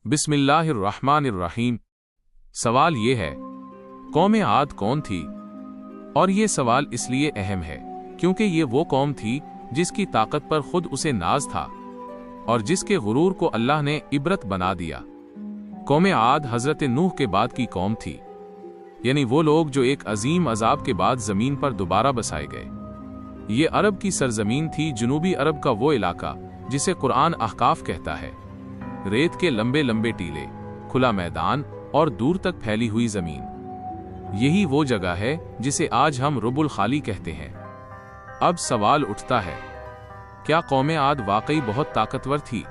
बिस्मिल्लाहिर्रहमानिर्रहीम। सवाल ये है, कौम आद कौन थी? और ये सवाल इसलिए अहम है क्योंकि ये वो कौम थी जिसकी ताकत पर खुद उसे नाज था और जिसके गुरूर को अल्लाह ने इबरत बना दिया। कौम आद हजरत नूह के बाद की कौम थी, यानी वो लोग जो एक अजीम अजाब के बाद जमीन पर दोबारा बसाए गए। ये अरब की सरजमीन थी, जनूबी अरब का वो इलाका जिसे कुरान अहकाफ कहता है। रेत के लंबे लंबे टीले, खुला मैदान और दूर तक फैली हुई जमीन, यही वो जगह है जिसे आज हम रुबुल खाली कहते हैं। अब सवाल उठता है, क्या कौम आद वाकई बहुत ताकतवर थी?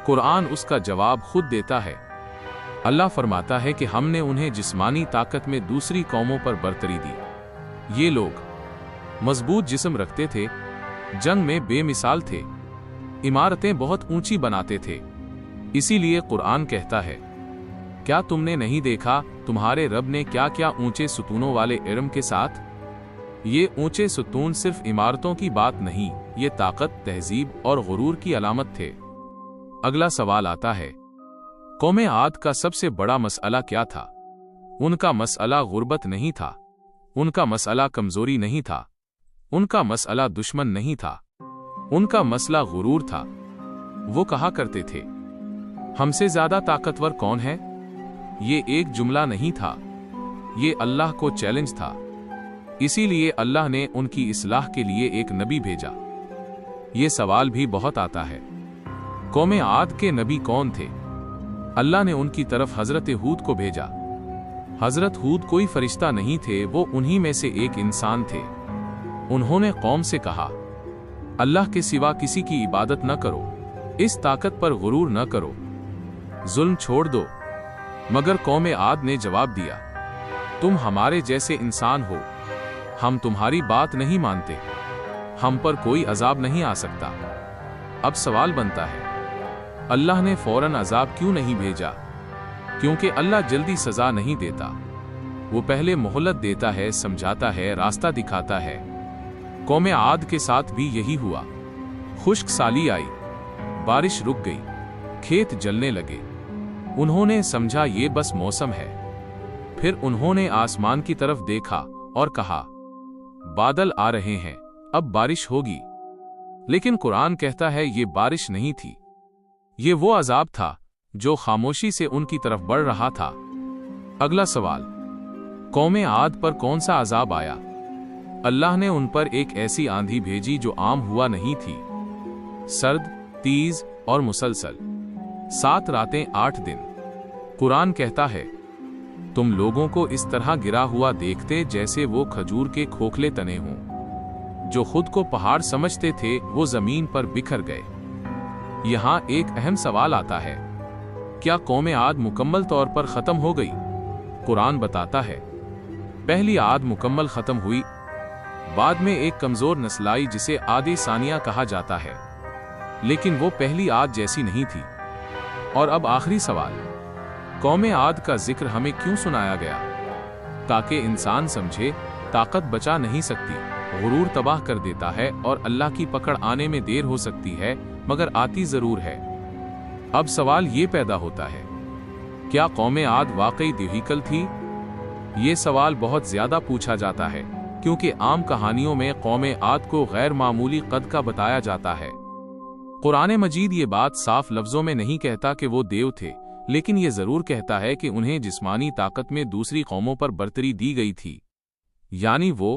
कुरान उसका जवाब खुद देता है। अल्लाह फरमाता है कि हमने उन्हें जिस्मानी ताकत में दूसरी कौमों पर बरतरी दी। ये लोग मजबूत जिस्म रखते थे, जंग में बेमिसाल थे, इमारतें बहुत ऊंची बनाते थे। इसीलिए कुरान कहता है, क्या तुमने नहीं देखा तुम्हारे रब ने क्या क्या ऊंचे सुतूनों वाले इरम के साथ? ये ऊंचे सुतून सिर्फ इमारतों की बात नहीं, ये ताकत, तहजीब और गुरूर की अलामत थे। अगला सवाल आता है, कौम आद का सबसे बड़ा मसला क्या था? उनका मसला गुर्बत नहीं था, उनका मसला कमजोरी नहीं था, उनका मसला दुश्मन नहीं था, उनका मसला गुरूर था। वो कहा करते थे, हमसे ज्यादा ताकतवर कौन है? ये एक जुमला नहीं था, ये अल्लाह को चैलेंज था। इसीलिए अल्लाह ने उनकी इस्लाह के लिए एक नबी भेजा। ये सवाल भी बहुत आता है, कौम आद के नबी कौन थे? अल्लाह ने उनकी तरफ हजरत हूद को भेजा। हजरत हूद कोई फरिश्ता नहीं थे, वो उन्हीं में से एक इंसान थे। उन्होंने कौम से कहा, अल्लाह के सिवा किसी की इबादत न करो, इस ताकत पर गुरूर न करो, जुल्म छोड़ दो। मगर कौम आद ने जवाब दिया, तुम हमारे जैसे इंसान हो, हम तुम्हारी बात नहीं मानते, हम पर कोई अजाब नहीं आ सकता। अब सवाल बनता है, अल्लाह ने फौरन अजाब क्यों नहीं भेजा? क्योंकि अल्लाह जल्दी सजा नहीं देता, वो पहले मोहलत देता है, समझाता है, रास्ता दिखाता है। कौम आद के साथ भी यही हुआ। खुश्क साली आई, बारिश रुक गई, खेत जलने लगे। उन्होंने समझा ये बस मौसम है। फिर उन्होंने आसमान की तरफ देखा और कहा, बादल आ रहे हैं, अब बारिश होगी। लेकिन कुरान कहता है ये बारिश नहीं थी, ये वो अजाब था जो खामोशी से उनकी तरफ बढ़ रहा था। अगला सवाल, कौम आद पर कौन सा अजाब आया? अल्लाह ने उन पर एक ऐसी आंधी भेजी जो आम हुआ नहीं थी, सर्द, तेज और मुसलसल, 7 रातें 8 दिन। कुरान कहता है, तुम लोगों को इस तरह गिरा हुआ देखते जैसे वो खजूर के खोखले तने हों। जो खुद को पहाड़ समझते थे वो जमीन पर बिखर गए। यहां एक अहम सवाल आता है, क्या कौम आद मुकम्मल तौर पर खत्म हो गई? कुरान बताता है, पहली आद मुकम्मल खत्म हुई, बाद में एक कमजोर नस्ल आई जिसे आदे सानिया कहा जाता है, लेकिन वो पहली आद जैसी नहीं थी। और अब आखिरी सवाल, कौम आद का जिक्र हमें क्यों सुनाया गया? ताकि इंसान समझे, ताकत बचा नहीं सकती, गुरूर तबाह कर देता है और अल्लाह की पकड़ आने में देर हो सकती है, मगर आती जरूर है। अब सवाल ये पैदा होता है, क्या कौम आद वाकई दिव्हीकल थी? ये सवाल बहुत ज्यादा पूछा जाता है क्योंकि आम कहानियों में कौम आद को गैर मामूली कद का बताया जाता है। कुरान मजीद ये बात साफ लफ्जों में नहीं कहता कि वो देव थे, लेकिन ये जरूर कहता है कि उन्हें जिस्मानी ताकत में दूसरी कौमों पर बरतरी दी गई थी। यानी वो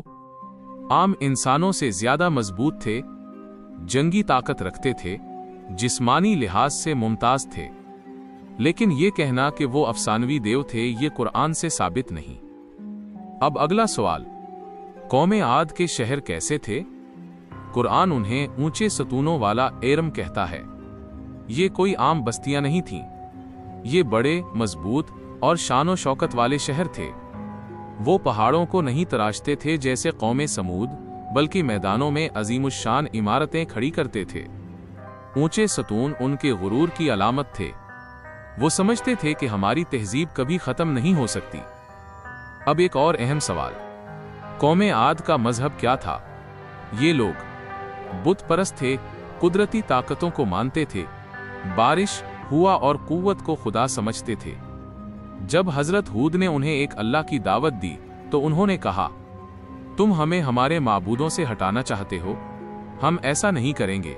आम इंसानों से ज्यादा मजबूत थे, जंगी ताकत रखते थे, जिस्मानी लिहाज से मुमताज थे। लेकिन ये कहना कि वो अफसानवी देव थे, ये कुरान से साबित नहीं। अब अगला सवाल, कौम आद के शहर कैसे थे? कुरान उन्हें ऊंचे सतूनों वाला एरम कहता है। ये कोई आम बस्तियां नहीं थीं, ये बड़े, मजबूत और शानो शौकत वाले शहर थे। वो पहाड़ों को नहीं तराशते थे जैसे कौम समूद, बल्कि मैदानों में अजीमुश्शान इमारतें खड़ी करते थे। ऊंचे सतून उनके गुरूर की अलामत थे। वो समझते थे कि हमारी तहजीब कभी खत्म नहीं हो सकती। अब एक और अहम सवाल, कौम आद का मजहब क्या था? ये लोग बुत परस्त थे, कुदरती ताकतों को मानते थे, बारिश, हुआ और कुव्वत को खुदा समझते थे। जब हजरत हूद ने उन्हें एक अल्लाह की दावत दी तो उन्होंने कहा, तुम हमें हमारे माबूदों से हटाना चाहते हो? हम ऐसा नहीं करेंगे।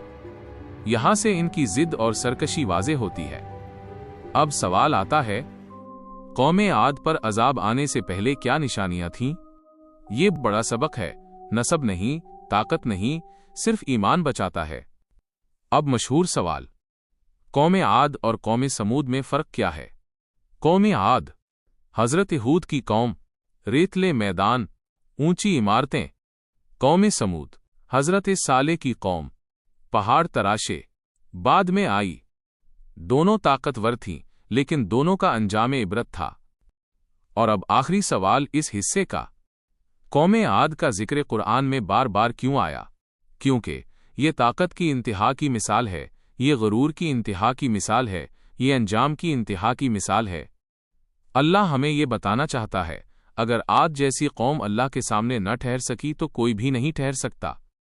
यहां से इनकी जिद और सरकशी वाज़े होती है। अब सवाल आता है, कौमे आद पर अजाब आने से पहले क्या निशानियां थीं? ये बड़ा सबक है। नसब नहीं, ताकत नहीं, सिर्फ ईमान बचाता है। अब मशहूर सवाल, कौमे आद और कौमे समूद में फर्क क्या है? कौमे आद, हजरत हूद की कौम, रेतले मैदान, ऊंची इमारतें। कौमे समूद, हजरत साले की कौम, पहाड़ तराशे, बाद में आई। दोनों ताकतवर थीं, लेकिन दोनों का अंजाम इबरत था। और अब आखिरी सवाल इस हिस्से का, कौमे आद का जिक्र कुरान में बार बार क्यों आया? क्योंकि ये ताकत की इंतहा की मिसाल है, ये गुरूर की इंतहा की मिसाल है, ये अंजाम की इंतहा की मिसाल है। अल्लाह हमें ये बताना चाहता है, अगर आद जैसी कौम अल्लाह के सामने न ठहर सकी तो कोई भी नहीं ठहर सकता।